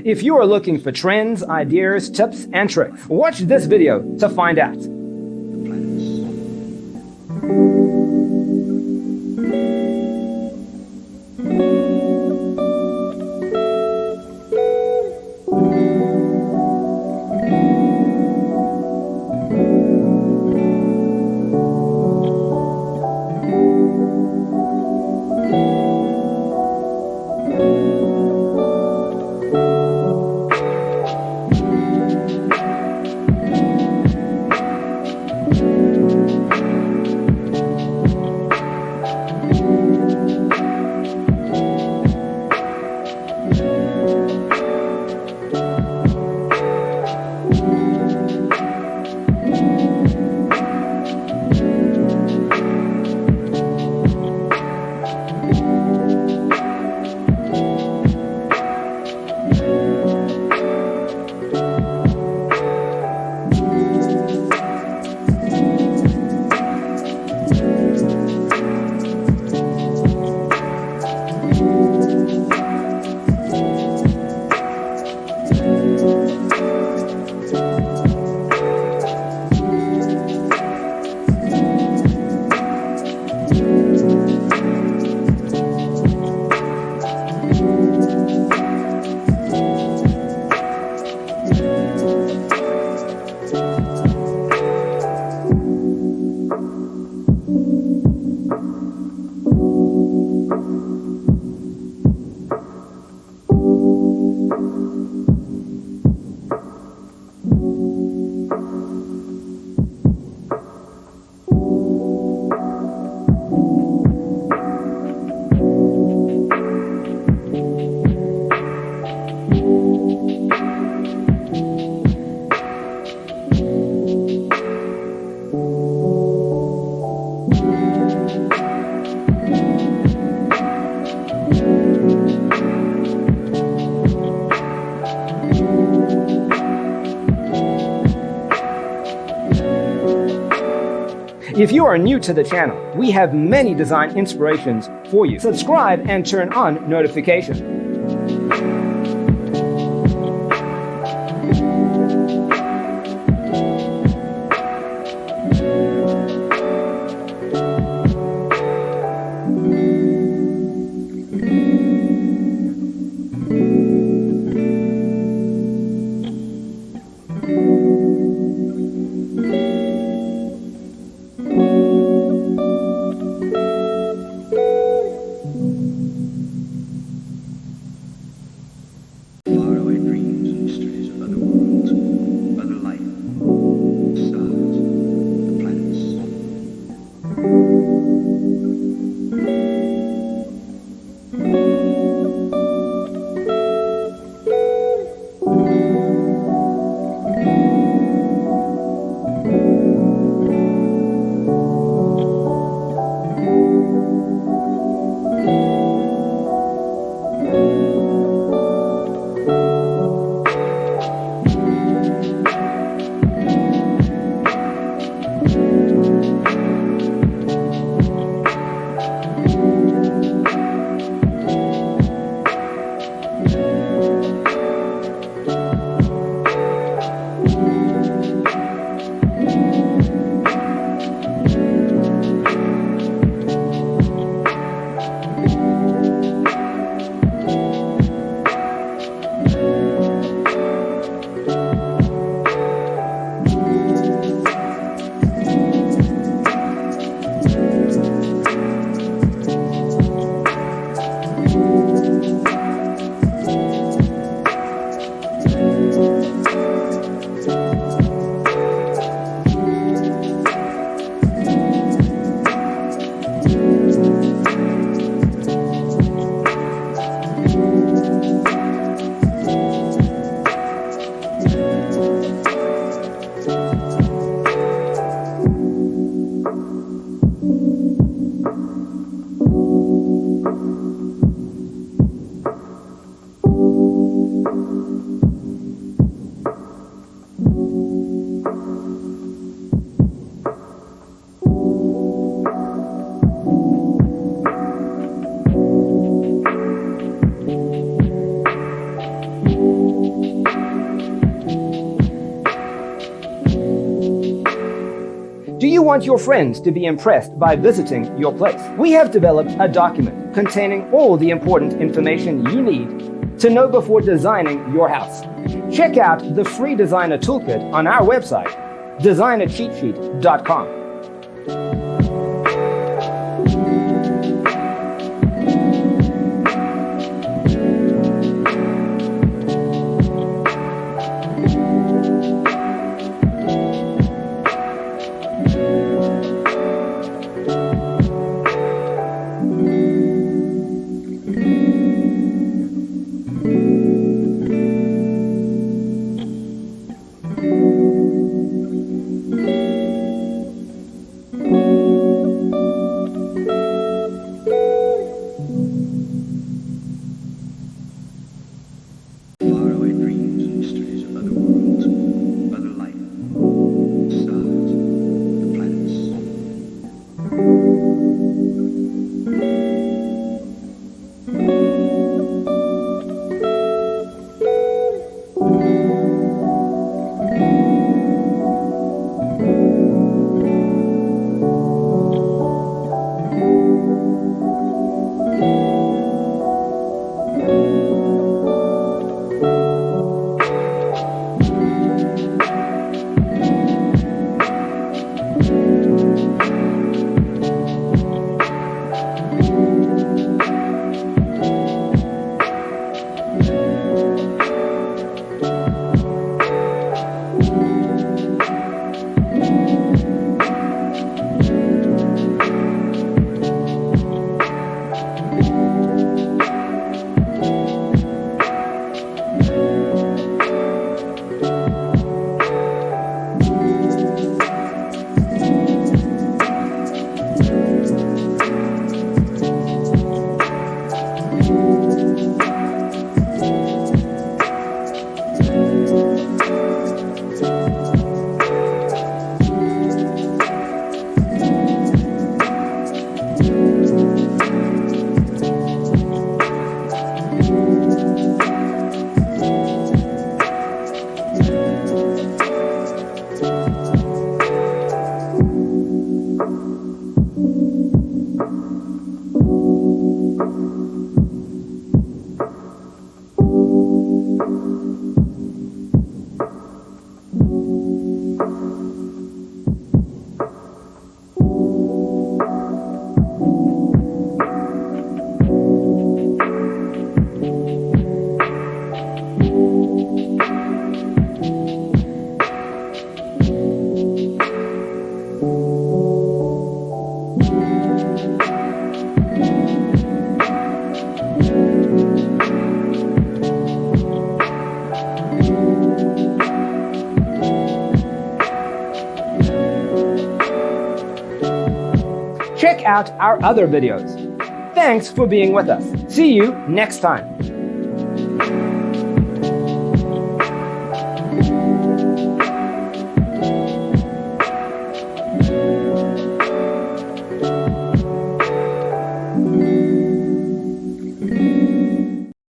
If you are looking for trends, ideas, tips, and tricks, watch this video to find out. If you are new to the channel, we have many design inspirations for you. Subscribe and turn on notifications. Do you want your friends to be impressed by visiting your place? We have developed a document containing all the important information you need to know before designing your house. Check out the free designer toolkit on our website, designercheatsheet.com. Check out our other videos. Thanks for being with us. See you next time.